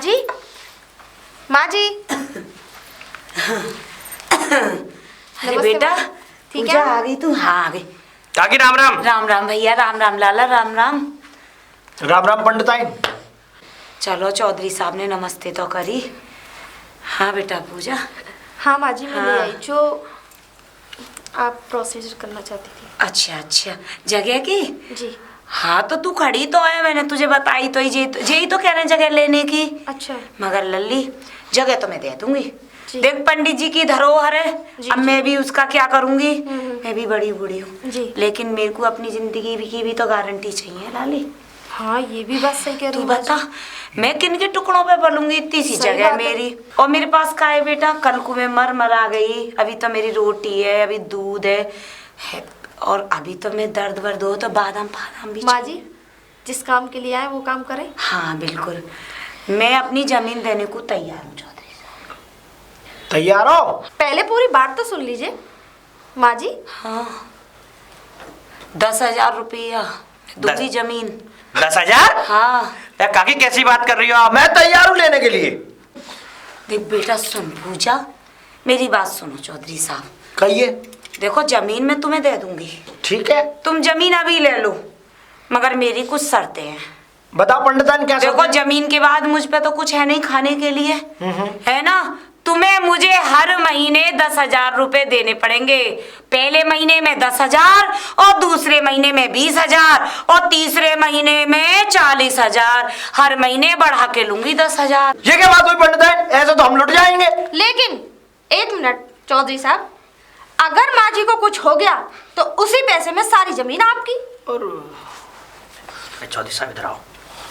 जी, माँ जी। अरे बेटा, ठीक पूजा है। आ गई तू? हाँ आ गई। काकी राम राम। राम राम भैया, राम राम लाला, राम राम। राम राम पंडिताइन। चलो चौधरी साहब ने नमस्ते तो करी। हाँ बेटा पूजा। हाँ माँ जी, मैं ले हाँ। आई जो आप प्रोसीजर करना चाहती थी। अच्छा अच्छा, जगह की? जी। हाँ तो तू खड़ी तो है, मैंने तुझे बताई तो यही तो कह रहे हैं जगह लेने की। अच्छा। मगर लल्ली, जगह तो मैं दे दूंगी। जी। देख पंडित जी की धरोहर है, जी, अब जी। मैं भी उसका क्या करूंगी? मैं भी बड़ी बूढ़ी हूँ जी। लेकिन मेरे को अपनी जिंदगी की भी तो गारंटी चाहिए लाली। हाँ, ये भी बात सही कह रही तू हूँ। बता, मैं किन के टुकड़ों पे पलूंगी? इतनी सी सही जगह बात है। मेरी, और मेरे पास का है बेटा? कल को मैं मर आ गई, अभी तो मेरी रोटी है, अभी दूध है, और अभी तो मैं दर्द वर्द हो तो बादाम फादाम भी माँ चाहिए। जी, जिस काम के लिए आए वो काम करें। हाँ बिल्कुल, मैं अपनी जमीन देने को तैयार हूँ चौधरी साहब। तैयार हो? पहले पूरी बात तो सुन लीजिए माँ जी। हाँ, 10,000 रुपया दूंगी जमीन। 10,000? हाँ। या काकी कैसी बात कर रही हो आप? मैं तैयार हूँ लेने के लिए। देख बेटा सुन पूजा, मेरी बात सुनो चौधरी साहब। कहिए। देखो जमीन मैं तुम्हें दे दूंगी, ठीक है। तुम जमीन अभी ले लो, मगर मेरी कुछ शर्तें हैं। बताओ पंडिताइन क्या देखो जमीन के बाद मुझ पे तो कुछ है नहीं खाने के लिए, है ना? तुम्हें मुझे हर महीने 10,000 रुपए देने पड़ेंगे। पहले महीने में 10,000, और दूसरे महीने में 20,000, और तीसरे महीने में 40,000। हर महीने बढ़ा के लूंगी 10,000। ये क्या बात हुई पंडिताइन? ऐसे तो हम लुट जाएंगे। लेकिन एक मिनट चौधरी साहब, अगर माँ जी को कुछ हो गया तो उसी पैसे में सारी जमीन आपकी। और चौधरी साहब इधर आओ।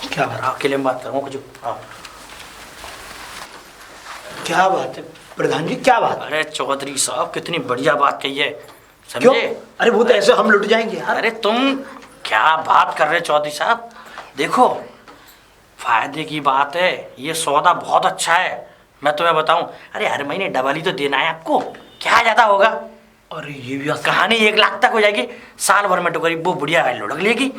क्या बात? अकेले में बात करूँ कुछ? आओ। क्या बात है प्रधान जी, क्या बात? अरे चौधरी साहब कितनी बढ़िया बात कही है, क्यों? समझे? अरे वो तो ऐसे हम लुट जाएंगे यार। अरे तुम क्या बात कर रहे चौधरी साहब? देखो फायदे की बात है, ये सौदा बहुत अच्छा है। मैं तुम्हें बताऊं, अरे हर महीने डबल ही तो देना है आपको, क्या ज्यादा होगा? अरे ये भी कहानी 1 लाख तक हो जाएगी, साल भर में तो करीब वो बढ़िया लुढ़क लेगी,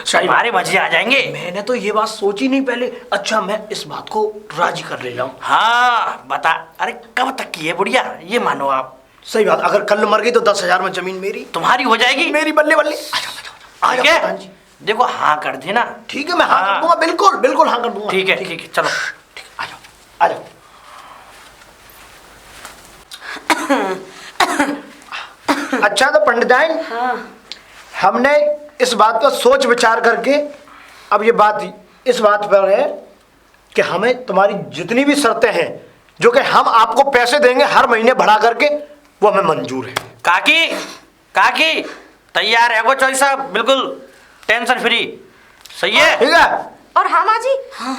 हमारे मजे आ जाएंगे। मैंने तो ये बात सोची नहीं पहले। अच्छा मैं इस बात को राजी कर ले रहा हूँ। हाँ बता, अरे कब तक की है बुढ़िया, ये मानो आप। सही बात, अगर कल मर गई तो 10,000 में जमीन मेरी, तुम्हारी हो जाएगी, मेरी बल्ले बल्ले। आ जाओ ठीक है? प्रधान जी। देखो हाँ कर देना। ठीक है, मैं हाँ कर दूंगा, बिल्कुल बिल्कुल हाँ कर दूंगा। ठीक है चलो। ठीक, आ जाओ आ जाओ। अच्छा तो पंडिताइन, हाँ। हमने इस बात पर सोच विचार करके अब ये बात इस बात पर है कि हमें तुम्हारी जितनी भी शर्तें हैं, जो कि हम आपको पैसे देंगे हर महीने बढ़ा करके, वो हमें मंजूर है। काकी काकी तैयार है वो चौधरी साहब, बिल्कुल टेंशन फ्री। सही है? ठीक है। और हाँ माँ जी,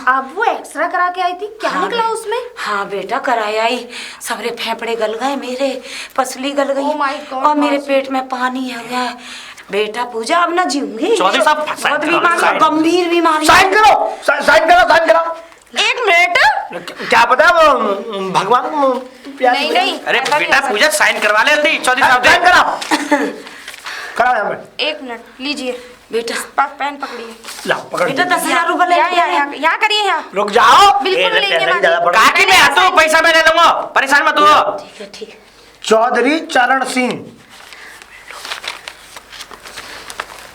आप वो एक्सरा करा के आई थी, क्या हाँ निकला उसमें? हाँ बेटा कराया ही, सबरे फेफड़े गल गए, मेरे पसली गल गई, Oh my God, और मेरे माँ। पेट में पानी आ गया है। बेटा पूजा अब ना जीऊंगी। चौधरी साहब, बहुत बीमारी, गंभीर बीमारी। साइन करो, साइन करो, साइन करो। एक मिनट। क्या पता वो भगवान को प्यार नहीं नहीं, अरे ऐसा नहीं बेटा हो पूजा साइन करवा ले जल्दी, चौधरी साहब साइन दे। करा करा यहाँ पे। सकता। एक मिनट लीजिए, बेटा पेन पकड़िए। ला पकड़। बेटा 10,000 रुपए ले यहाँ करिए, यहाँ। रुक जाओ। बिल्कुल ए, लेंगे नहीं, माँ ज़्यादा जी। पकड़। काकी मैं आता हूँ, पैसा मैं ले लूंगा, परेशान मत हो। ठीक है ठीक है। चौधरी चरण सिंह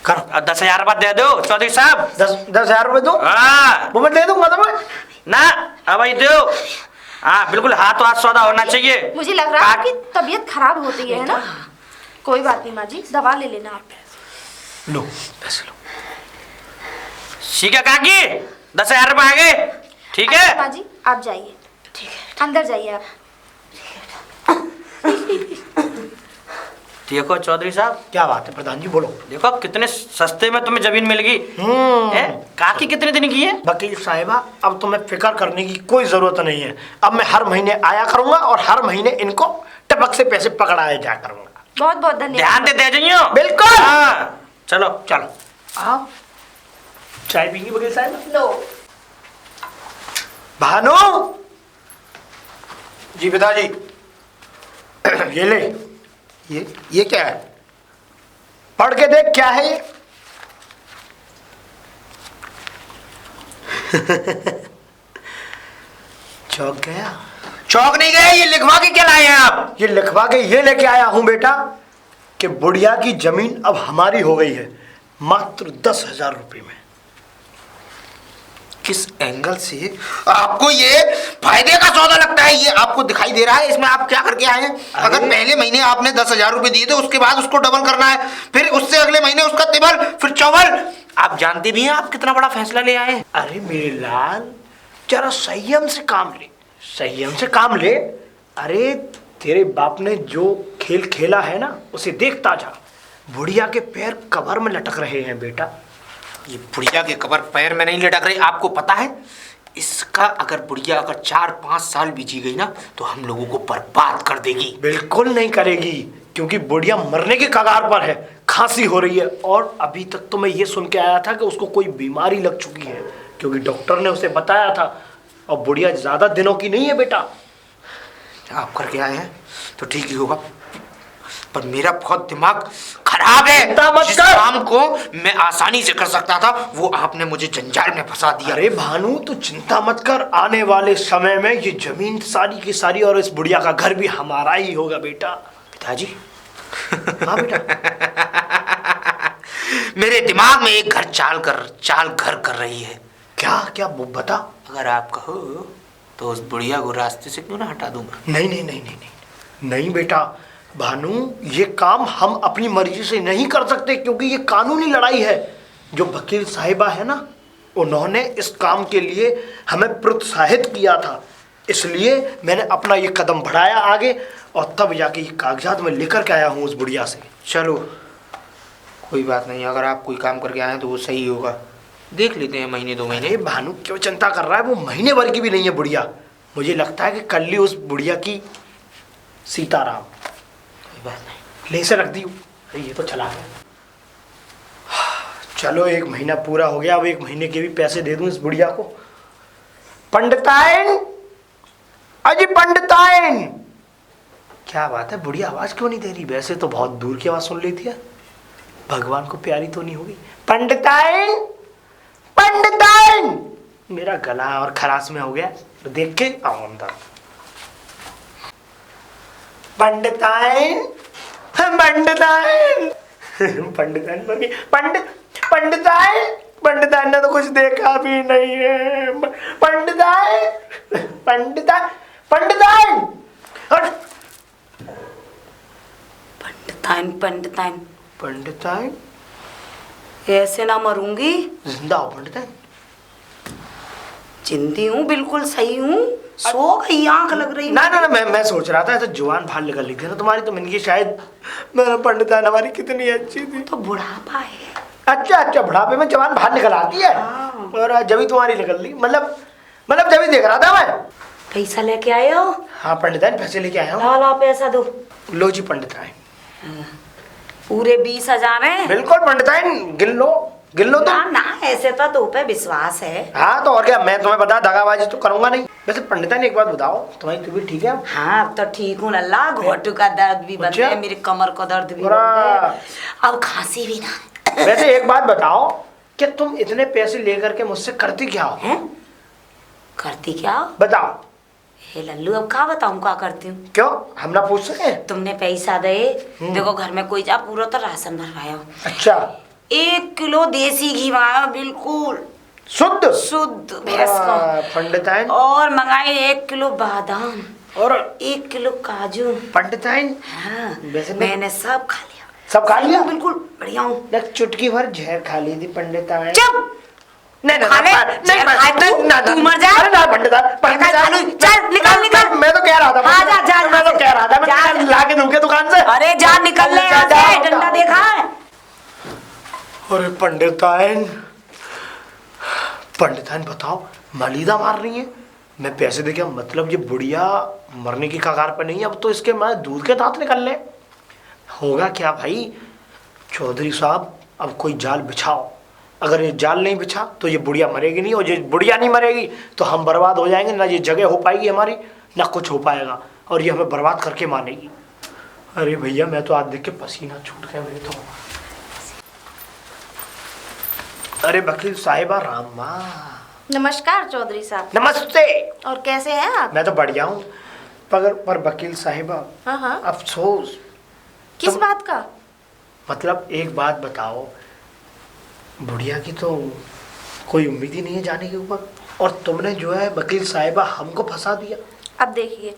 करो। 10,000 रुपया दे दो चौधरी साहब। 10,000 रुपए दो। हाँ वो मैं दे दूंगा तुम्हें। ना अब ही दो। हाँ बिल्कुल, हाथों हाथ सौदा होना चाहिए। मुझे लग रहा है आपकी तबीयत खराब होती है ना? कोई बात नहीं माँ जी, दवा ले लेना आप। लो पैसे लो। ठीक है काकी, 10,000 रुपये आ गए। ठीक है माँ जी आप जाइए, ठीक है। अंदर जाइए आप। देखो चौधरी साहब, क्या बात है प्रधान जी, बोलो। देखो कितने सस्ते में तुम्हें जमीन मिल गई। काकी कितने दिन की है? वकील साहिबा, अब तुम्हें फिक्र करने की कोई जरूरत नहीं है। अब मैं हर महीने आया करूंगा और हर महीने इनको टपक से पैसे पकड़ाए जा करूंगा। बहुत बहुत धन्यवाद। ध्यान दे जाइयो। बिल्कुल। हाँ चलो चलो आओ, चाय पीएंगी वकील साहिबा? लो। भानु जी, पिताजी ये ले, ये क्या है? पढ़ के देख क्या है ये। चौक गया? चौक नहीं गए, ये लिखवा के क्या लाए हैं आप? ये लिखवा के ये लेके आया हूं बेटा कि बुढ़िया की जमीन अब हमारी हो गई है, मात्र 10,000 रुपए में। किस एंगल से आपको ये फायदे का सौदा लगता है? ये आपको दिखाई दे रहा है? इसमें आप क्या करके आए हैं? अगर पहले महीने आपने 10,000 रुपए दिए थे, उसके बाद उसको डबल करना है, फिर उससे अगले महीने उसका तिबल, फिर चौबल। आप जानते भी हैं आप कितना बड़ा फैसला ले आए हैं। अरे मेरे लाल, जरा संयम से काम ले, संयम से काम ले। अरे तेरे बाप ने जो खेल खेला है ना, उसे देखता जा। बुढ़िया के पैर कबर में लटक रहे हैं बेटा। ये बुढ़िया के कबर पैर में नहीं लटक रही, आपको पता है? इसका अगर बुढ़िया अगर 4-5 साल भी जी गई ना, तो हम लोगों को बर्बाद कर देगी। बिल्कुल नहीं करेगी, क्योंकि बुढ़िया मरने के कगार पर है, खांसी हो रही है। और अभी तक तो मैं ये सुन के आया था कि उसको कोई बीमारी लग चुकी है, क्योंकि डॉक्टर ने उसे बताया था। और बुढ़िया ज्यादा दिनों की नहीं है बेटा। आप करके आए हैं तो ठीक ही होगा, पर मेरा बहुत दिमाग खराब है। चिंता मत जिस कर। काम को मैं आसानी से कर सकता था, वो आपने मुझे जंजाल में फंसा दिया। अरे भानु, तू चिंता मत कर, आने वाले समय में ये जमीन सारी की सारी और इस बुढ़िया का घर भी हमारा ही होगा बेटा। पिताजी, हाँ बेटा। मेरे दिमाग में एक चाल घर कर रही है। क्या क्या बता। अगर आप कहो तो उस बुढ़िया को रास्ते से क्यों ना हटा दूंगा? नहीं नहीं नहीं नहीं नहीं नहीं बेटा भानु, ये काम हम अपनी मर्जी से नहीं कर सकते, क्योंकि ये कानूनी लड़ाई है। जो वकील साहिबा है ना, उन्होंने इस काम के लिए हमें प्रोत्साहित किया था, इसलिए मैंने अपना ये कदम बढ़ाया आगे, और तब जाके ये कागजात में लेकर के आया हूँ उस बुढ़िया से। चलो कोई बात नहीं, अगर आप कोई काम करके आए हैं तो वो सही होगा, देख लेते हैं महीने 2 महीने। अरे भानु क्यों चिंता कर रहा है, वो महीने भर की भी नहीं है बुढ़िया। मुझे लगता है कि कल ही उस बुढ़िया की सीताराम। कोई बात नहीं, ले से रख दी। अरे ये तो चला गया। चलो 1 महीना पूरा हो गया, अब 1 महीने के भी पैसे दे दूं इस बुढ़िया को। पंडिताइन, अजी पंडिताइन। क्या बात है, बुढ़िया आवाज क्यों नहीं दे रही? वैसे तो बहुत दूर की आवाज सुन लेती है, भगवान को प्यारी तो नहीं होगी। पंडिताइन, पंडिताइन। मेरा गला और खराश में हो गया, तो देख के आओ अंदर। पंडिताइन, पंडिताइन, पंडिताइन बोली, पंडिताइन, पंडिताइन ने तो कुछ देखा भी नहीं है। पंडिताइन, पंडिताइन, पंडिताइन। पंडिताइन पंडिताइन पंडिताइन, ऐसे ना मरूंगी, जिंदा हो पंडिताइन। जिंदी हूँ, बिल्कुल सही हूँ, सो गई, आंख लग रही। ना ना ना, मैं सोच रहा था ऐसा जुबान बाहर निकल रही थी ना तुम्हारी, तो मैंने शायद मेरा पंडिताइन हमारी कितनी अच्छी थी। तो बुढ़ापा है। अच्छा अच्छा, बुढ़ापे में जवान बाहर निकल आती है। हाँ। और आज जब तुम्हारी निकल रही, मतलब जब देख रहा था मैं। पैसा लेके आए हो? हाँ पंडिताइन, पैसे लेके आया हूँ। ला पैसा दो। लो जी पंडिताइन। पूरे 20,000 है। बिल्कुल पंडिताइन, गिन लो तो। ना ना, ऐसे तो दो पे विश्वास है। हाँ तो और क्या, मैं तुम्हें बता दगाबाजी तो करूंगा नहीं। वैसे पंडिताइन एक बात बताओ, तुम्हारी तबीयत ठीक है? हाँ अब तो ठीक हूँ अल्लाह, घोटू का दर्द भी बंद अच्छा। है, मेरे कमर का दर्द भी पूरा। बंद है, अब खांसी भी ना। वैसे एक बात बताओ कि तुम इतने पैसे लेकर के मुझसे करती क्या हो? हैं? करती क्या हो? बताओ। हे लल्लू, अब क्या बताऊँ क्या करती हूँ? क्यों, हम ना पूछ सके? तुमने पैसा दे, देखो घर में कोई जा, पूरा तो राशन भरवाया हो। अच्छा, 1 किलो देसी घी मंगाया, बिल्कुल शुद्ध शुद्ध भैंस का। पंडिताइन। और मंगाए 1 किलो बादाम और 1 किलो काजू। पंडिताइन, हाँ, वैसे मैंने सब खा लिया। सब खा लिया? बिल्कुल बढ़िया हूँ। एक चुटकी भर जहर खा ली थी पंडिताइन। चुप। नहीं नहीं खा ले, जहर खाए तू मर जा। अरे ना पंडिताइन, चल निकल निकल। मैं तो कह रहा था, हाँ, जा, मैं तो कह रहा था, जा, मैं ला के दूंगे दुकान से। अरे जा, निकल ले यहाँ से, डंडा देखा है? अरे पंडिताइन, पंडिताइन बताओ, मलीदा मार रही है? मैं पैसे दे के, मतलब ये बुढ़िया मरने की कगार पर नहीं है, अब तो इसके मैं दूध के दांत निकल ले। होगा क्या भाई चौधरी साहब, अब कोई जाल बिछाओ। अगर ये जाल नहीं बिछा तो ये बुढ़िया मरेगी नहीं, और ये बुढ़िया नहीं मरेगी तो हम बर्बाद हो जाएंगे। ना ये जगह हो पाएगी हमारी, ना कुछ हो पाएगा, और ये हमें बर्बाद करके मानेगी। अरे भैया, मैं तो आज देख के पसीना छूट गया मेरे तो। अरे वकील साहिबा, रामा नमस्कार चौधरी साहब। नमस्ते। और कैसे हैं आप? मैं तो बढ़िया हूँ, पर वकील साहिबा, हाँ हाँ, अफसोस। किस बात का? मतलब एक बात बताओ, बुढ़िया की तो कोई उम्मीद ही नहीं है जाने के ऊपर, और तुमने जो है वकील साहिबा हमको फंसा दिया। अब देखिए,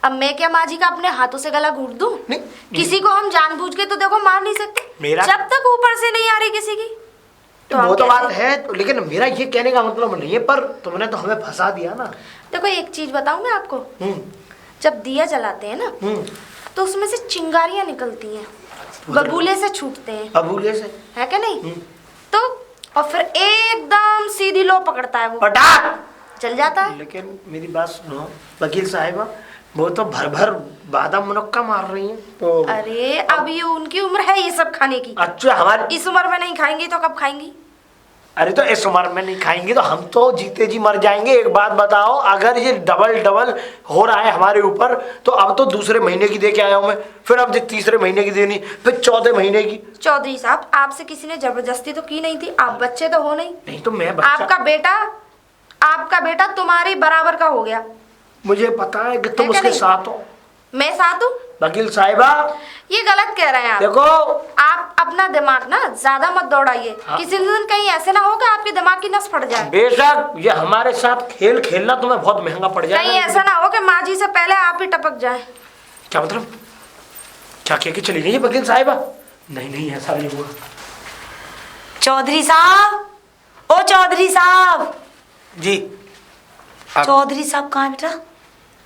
अब मैं क्या माँ जी का अपने हाथों से गला घूट दूं? नहीं, किसी को हम जानबूझ के तो देखो मार नहीं सकते, जब तक ऊपर से नहीं आ रही किसी की। तो हम वो तो कैसे? बात है, तो लेकिन मेरा ये कहने का मतलब नहीं है, पर तुमने तो हमें फंसा दिया ना। देखो एक चीज बताऊं मैं आपको, हम्म जब दिया जलाते हैं ना हम्म तो उसमें से चिंगारियां निकलती हैं, बबूले से छूटते हैं, अबूले से है क्या नहीं? तो और फिर एकदम सीधी लो पकड़ता है, वो पटाख। जल जाता है। लेकिन मेरी बात सुनो वकील साहिबा, वो तो भर भर बादाम मुनक्का मार रही हैं, तो अरे अब ये उनकी उम्र है ये सब खाने की, अच्छा हमारी इस उम्र में नहीं खाएंगी तो कब खाएंगी? अरे तो इस उम्र में नहीं खाएंगे तो हम तो जीते जी मर जाएंगे। एक बात बताओ, अगर ये डबल डबल हो रहा है हमारे ऊपर, तो अब तो दूसरे महीने की दे के आया हूं मैं, फिर अब तीसरे महीने की देनी, फिर चौथे महीने की। चौधरी साहब, आपसे किसी ने जबरदस्ती तो की नहीं थी, आप बच्चे तो हो नहीं। नहीं तो मैं बच्चा, आपका बेटा तुम्हारे बराबर का हो गया। मुझे पता है कि तुम है क्या उसके नहीं? साथ हो। मैं साथ हूँ? वकील साहिबा ये गलत कह रहे हैं आप। देखो, आप अपना दिमाग ना ज्यादा मत दौड़ाइए, हाँ। किसी दिन कहीं ऐसे ना हो कि आपके दिमाग की नस फट जाए। बेशक ये हमारे साथ खेल खेलना तुम्हें बहुत महंगा पड़ जाएगा। कहीं ऐसा ना हो कि माँ जी से पहले आप ही टपक जाए। क्या मतलब? क्या कह के चली गई वकील साहिबा? नहीं नहीं, ऐसा नहीं हुआ। चौधरी साहब, ओ चौधरी साहब। जी चौधरी साहब कहाँ है बेटा?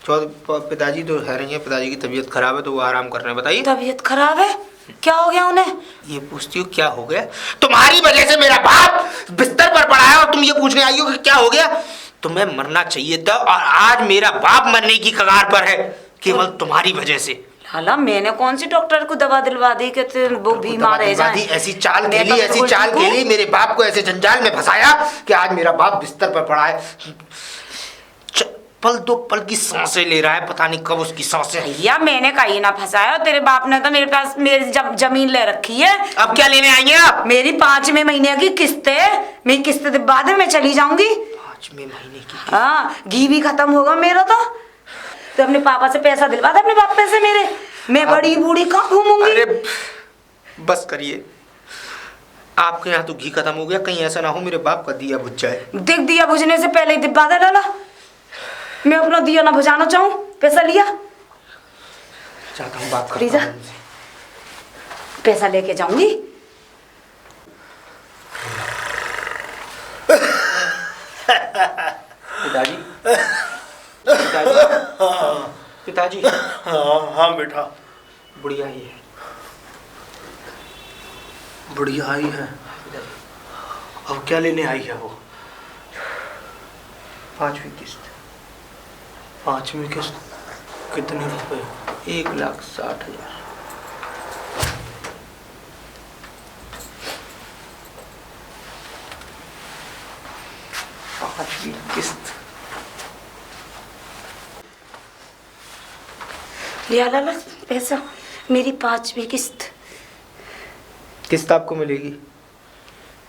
पिताजी तो है रही है, पिताजी की तबीयत खराब है तो वो आराम कर रहे हैं। बताइए। तबीयत खराब है? क्या हो गया उन्हें? ये पूछती हो क्या हो गया? तुम्हारी वजह से मेरा बाप बिस्तर पर पड़ा है और तुम ये पूछने आई हो कि क्या हो गया? तुम्हें मरना चाहिए था और आज मेरा बाप मरने की कगार पर है, केवल तुम्हारी वजह से। लाला, मैंने कौन सी डॉक्टर को दवा दिलवा दी कि वो बीमार रह जाए? ऐसी चाल मैं खेली, तो ऐसी बिल्कुल चाल ठीक हूँ। खेली, मेरे बाप को ऐसे जंजाल में फंसाया कि आज मेरा बाप बिस्तर पर पड़ा है, पल दो पल की सांसें ले रहा है, पता नहीं कब उसकी सांसें। भैया मैंने कहीं ना फंसाया, तेरे बाप ने तो मेरे पास मेरी जमीन ले रखी है। अब क्या लेने आएंगे आप? मेरी 5वें महीने की किस्त है, मेरी किस्त बाद में मैं चली जाऊंगी। 5वें महीने की? हाँ, घी भी खत्म होगा मेरा तो अपने पापा से पैसा दिलवा दे, अपने पापा से मेरे। मैं बड़ी बूढ़ी कहाँ घूमूंगी? अरे बस करिए, आपके यहाँ तो घी खत्म हो गया, कहीं ऐसा ना हो मेरे बाप का दिया बुझ जाए। देख, दिया बुझने से पहले ही दिलवा दे लाला। मैं अपना दिया ना बुझाना चाहूँ, पैसा लिया चाहता हूँ बात लीजा, करता हूँ। पैसा लेके जाऊंगी। पिताजी, पिताजी, पिताजी। हाँ बेटा। बुढ़िया ही है। बुढ़िया आई है? अब क्या लेने आई है वो? 5वीं किस्त। 5वीं किस्त कितने रुपए? 1,60,000। 5वीं किस्त। लिया लाला पैसा, मेरी 5वीं किस्त। किस्त आपको मिलेगी,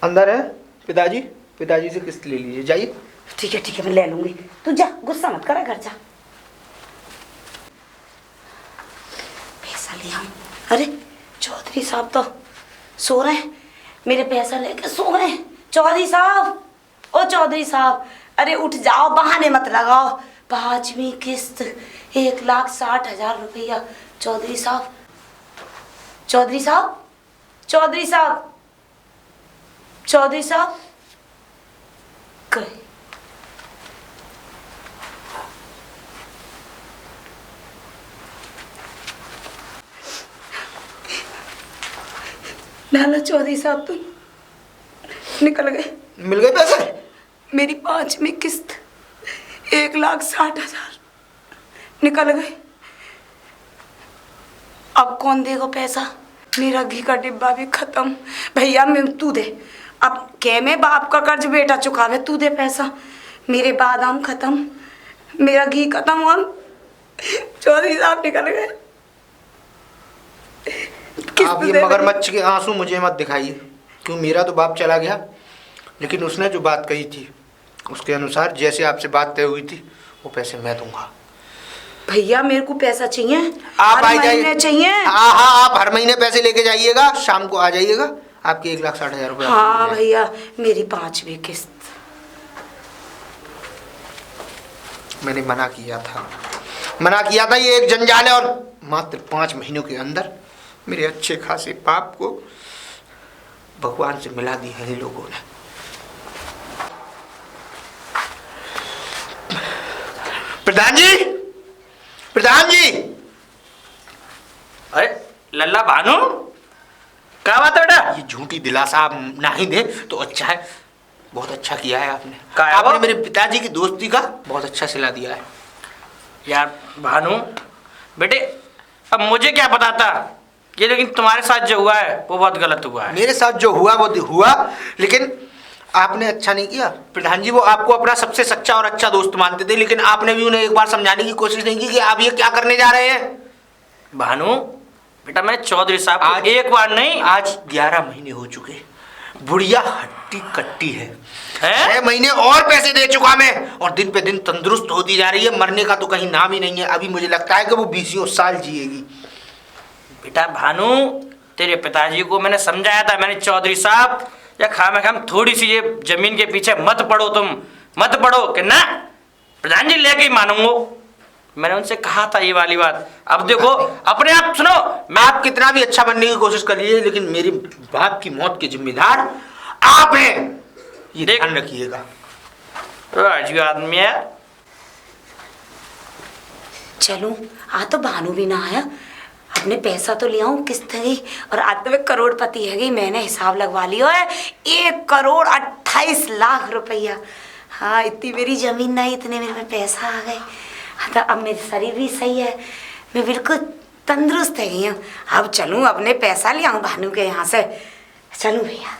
अंदर है। पिताजी, पिताजी से किस्त ले लीजिए, जाइए। ठीक है मैं ले लूंगी, तू जा, गुस्सा मत करा, घर जा। पैसा लिया हूं। अरे चौधरी साहब तो सो रहे हैं, मेरे पैसा लेके सो गए। चौधरी साहब, ओ चौधरी साहब, अरे उठ जाओ, बहाने मत लगाओ। 5वीं किस्त 1,60,000 रुपया। चौधरी साहब, चौधरी साहब, चौधरी साहब, चौधरी साहब गए। लाला चौधरी साहब तो निकल गए। मिल गए पैसे? मेरी 5वीं किस्त 1,60,000 निकल गए। अब कौन देगा पैसा? मेरा घी का डिब्बा भी खत्म। भैया मैं तू दे, अब क्या मैं बाप का कर्ज बेटा चुकावे, तू दे पैसा। मेरे बादाम खत्म, मेरा घी खत्म हुआ। चौधरी साहब निकल गए। आप ये मगरमच्छ के आंसू मुझे मत दिखाइए, क्यों मेरा तो बाप चला गया, लेकिन उसने जो बात कही थी उसके अनुसार जैसे आपसे बात तय हुई थी वो पैसे मैं दूंगा। भैया मेरे को पैसा चाहिए, आप हर आ जाइए। महीने चाहिए। हाँ हाँ, आप हर महीने पैसे लेके जाइएगा, शाम को आ जाइएगा, आपके 1,60,000 रुपये। हाँ भैया, मेरी 5वीं किस्त। मैंने मना किया था, ये एक जंजाल है, और मात्र 5 महीनों के अंदर मेरे अच्छे खासे पाप को भगवान से मिला दी है इन लोगों ने। प्रधान जी, प्रधान जी। अरे लल्ला भानु, क्या बात है बेटा? ये झूठी दिलासा आप ना ही दे तो अच्छा है। बहुत अच्छा किया है आपने। क्या है आपने वो? मेरे पिताजी की दोस्ती का बहुत अच्छा सिला दिया है। यार भानु बेटे, अब मुझे क्या पता था ये, लेकिन तुम्हारे साथ जो हुआ है वो बहुत गलत हुआ है। मेरे साथ जो हुआ वो हुआ, लेकिन आपने अच्छा नहीं किया। प्रधान जी वो आपको अपना सबसे सच्चा और अच्छा दोस्त मानते थे, लेकिन आपने भी उन्हें एक बार समझाने की कोशिश नहीं की कि आप ये क्या करने जा रहे हैं। भानु बेटा, मैं चौधरी साहब को आज एक बार नहीं, आज 11 महीने हो चुके, बुढ़िया हट्टी कट्टी है। हैं? 6 महीने और पैसे दे चुका मैं, और दिन पे दिन तंदुरुस्त होती जा रही है, मरने का तो कहीं नाम ही नहीं है। अभी मुझे लगता है कि वो 20 साल जिएगी। बेटा भानु, तेरे पिताजी को मैंने समझाया था, मैंने चौधरी साहब या खाम थोड़ी सी ये जमीन के पीछे मत पड़ो, तुम मत पड़ो कि ना प्रधान जी लेके ही मानूंगो। मैंने उनसे कहा था ये वाली बात। अब देखो अपने आप सुनो, मैं आप कितना भी अच्छा बनने की कोशिश कर लीजिए, लेकिन मेरी बाप की मौत के जिम्मेदार आप हैं, ये देख- ध्यान रखिएगा। राजू आदमी है। चलूं, आज तो भानु भी ना आया, अपने पैसा तो ले आऊं किस्त है, और आज तो मैं करोड़पति है गई। मैंने हिसाब लगवा लिया है, 1,28,00,000 रुपया। हाँ, इतनी मेरी जमीन नहीं, इतने मेरे में पैसा आ गए। हाँ, तो अब मेरा शरीर भी सही है, मैं बिल्कुल तंदुरुस्त है गई हूँ। अब चलूं, अपने पैसा ले आऊं भानु के यहाँ से। चलूं भैया।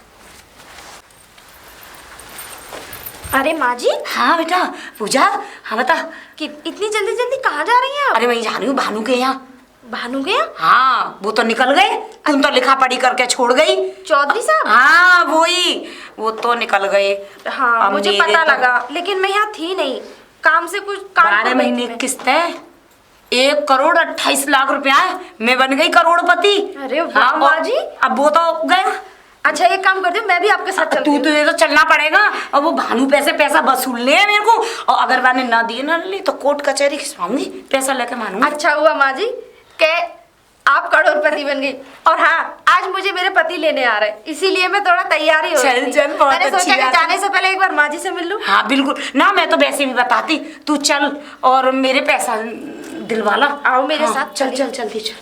अरे माँ जी, हाँ बेटा पूजा, हाँ बता। कि इतनी जल्दी जल्दी कहाँ जा रही हैं आप? अरे मैं जा रही हूँ भानु के यहाँ। भानु गया? हाँ, वो तो निकल गए, तुम तो लिखा पढ़ी करके छोड़ गई। चौधरी साहब? हाँ वही, वो तो निकल गए। हाँ, अब मुझे मेरे पता तो लगा, लेकिन मैं यहाँ थी नहीं, काम से कुछ काम 12 महीने की किस्त है, 1,28,00,000 रुपया है, मैं बन गई करोड़पति। अरे वाह हाँ, माँ जी। अब वो तो गया। अच्छा एक काम करती हूँ, मैं भी आपके साथ चलती तू हूँ। तो ये तो चलना पड़ेगा, और वो भानु पैसा वसूल ले मेरे को, और अगर मैंने ना दिए ना ली तो कोर्ट कचहरी खिंचवाऊंगी, पैसा लेके मानूंगी। अच्छा हुआ माँ जी के आप करोड़पति बन गई। और हाँ, आज मुझे मेरे पति लेने आ रहे हैं, इसीलिए मैं थोड़ा तैयारी हो रही थी। चल, बहुत मैंने अच्छी सोचा कि बात है। जाने से पहले एक बार माँ जी से मिल लूं। हाँ बिल्कुल ना, मैं तो वैसे भी बताती, तू चल और मेरे पैसा दिलवाला। आओ मेरे हाँ, साथ, चल चलिए। चल जल्दी चल।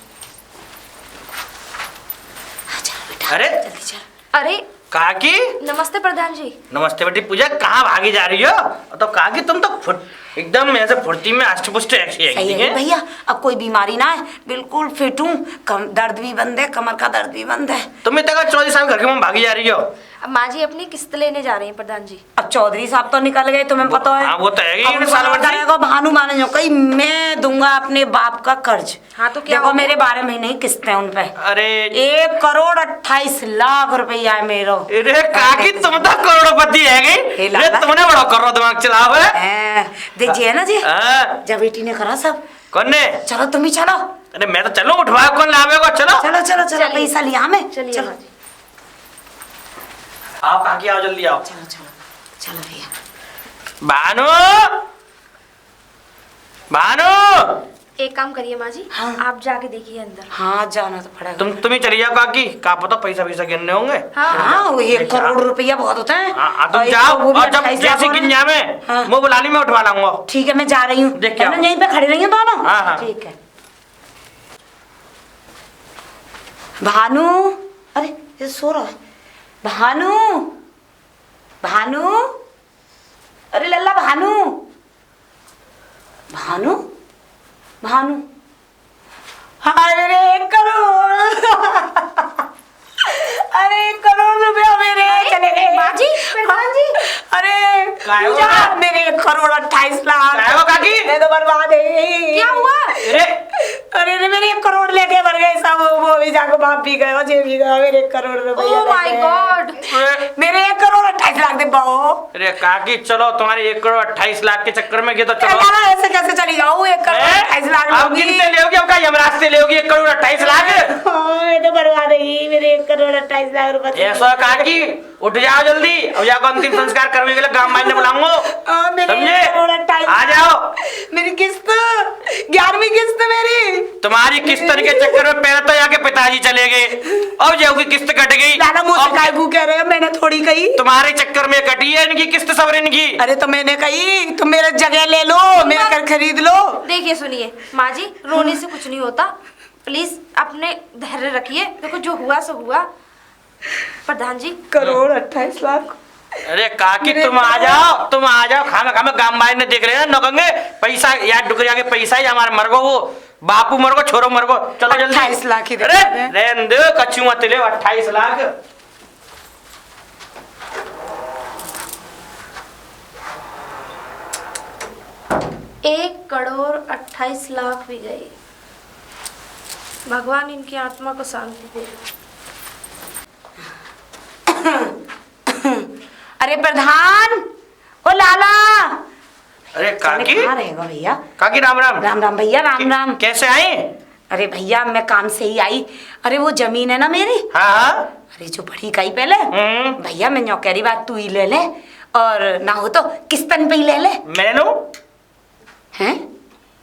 हाँ, चल बेटा, अरे जल्दी चल। अरे काकी, नमस्ते प्रधान जी। नमस्ते बेटी पूजा, कहाँ भागी जा रही हो? तो काकी तुम तो एकदम ऐसे फुर्ती में अष्टपुष्ट ऐसी सही है भैया, अब कोई बीमारी ना है, बिल्कुल फिट हूँ, दर्द भी बंद है, कमर का दर्द भी बंद है। तुम इतना 24 साल घर के में भागी जा रही हो? अब माँ जी अपनी किस्त लेने जा रही हैं प्रधान जी। अब चौधरी साहब तो निकल गए, तुम्हें पता है। हाँ, वो तो है ही, अब एक उनको साल भर जाएगा भानु माने जो कहीं, मैं दूंगा अपने बाप का कर्ज। हाँ, तो क्या देखो हो गया? मेरे 12 महीने की किस्त है उन पे, अरे 1,28,00,000 रुपया है मेरा। अरे काकी, तुम तो करोड़पति है गई। हे लाला। तुमने बड़ा करोड़ दिमाग चला हुआ है। देखिए ना जी, हाँ, जब बेटी ने करा सब। कौन ने? चलो तुम ही चलो, अरे मैं तो चलूं, उठवा कौन लावेगा? चलो चलो चलो चलो, चलिए। पैसा लिया हमें। चलिए चलो माँ जी। आओ काकी, आओ जल्दी आओ। चलो चलो चलो भैया। भानु, भानु, एक काम करिए माँ जी, हाँ। आप जाके देखिए अंदर। हाँ जाना तो पड़ेगा। तुम ही चली जाओ काकी, क्या पता पैसा गिनने होंगे। हाँ, वो 1 करोड़ रुपया बहुत होता है। हाँ, तुम और जाओ, वो भी और जब 28 जैसे लाख गिन होना। जावे हाँ। वो बुला ली, मैं उठवा लाऊंगा। ठीक है, मैं जा रही हूँ। देख के आओ। है ना, यहीं पे खड़ी रही हैं दोनों। हाँ, हाँ। ठीक है। भानु, अरे ये सो रहा है। भानु, भानु, अरे लल्ला भानु, भानु, भानु, अरे 1 करोड़, अरे 1 करोड़ रुपया मेरे चले गए। माँ जी, प्रधान जी। अरे काय हो पूजा, गया? मेरे 1,28,00,000 काय हो काकी? मैं तो बर्बाद है। क्या हुआ? अरे अरे रे मेरे 1 करोड़ लेके मर गए सब, वो भी जाकर बाप भी गए और ये भी गया, मेरे 1 करोड़ रुपए। ओह माय गॉड, मेरे 1 करोड़ 28 लाख दे बाओ। अरे काकी चलो, तुम्हारे 1 करोड़ 28 लाख के चक्कर में ये तो चलो। यार ऐसे कैसे चली जाऊँ? 1 करोड़ 28 लाख अब कितने लोगी? अब का यमराज से लोगी 1 करोड़ 28 लाख? ये तो बर्बाद है मेरे 1 करोड़ 28 लाख रुपए। ऐसा काकी उठ जाओ जल्दी, अब जाकर अंतिम संस्कार करने के लिए गांव माइन बुलाऊंगा, समझे? आ जाओ। मेरी किस्त 11वीं किस्त मेरी। तुम्हारी किस्त के चक्कर में पहले तो यहाँ के पिताजी चले गए, अब जाओगी किस्त कट गई। लाला मुझसे काय गु कह रहे हो? मैंने थोड़ी कही। तुम्हारे चक्कर में कटी है इनकी किस्त, सब इनकी। अरे तो मैंने कही तुम मेरे जगह ले लो, मेरे घर खरीद लो। देखिए सुनिए माँ जी, रोने से कुछ नहीं होता, प्लीज अपने धैर्य रखिए। देखो जो हुआ सो हुआ। प्रधान जी, 1 करोड़ 28 लाख। अरे काकी तुम आ जाओ, खाना खाना गांव माइन ने देख रहे हैं नौकंगे पैसा यार, डुकरिया के पैसा ही हमारे मरगो, वो बापू मरगो, छोरो मरगो, चलो जल्दी। 28 लाख ही दे। अरे रहने दो, कच्चू मत ले 28 लाख। 1 करोड़ 28 लाख भी गए। भगवान इनकी आत्मा को शांति दे। अरे प्रधान, ओ लाला। अरे काकी, कहाँ रहेगा भैया? काकी राम राम। राम राम भैया, राम राम। कैसे आई? अरे भैया मैं काम से ही आई। अरे वो जमीन है ना मेरी, हाँ हाँ। अरे जो बड़ी कही पहले भैया, मैं कह रही बात तू ही ले ले, और ना हो तो किस्तन पे ही ले ले। मैं लूं? हैं?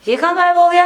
ये कहाँ गायब हो गया?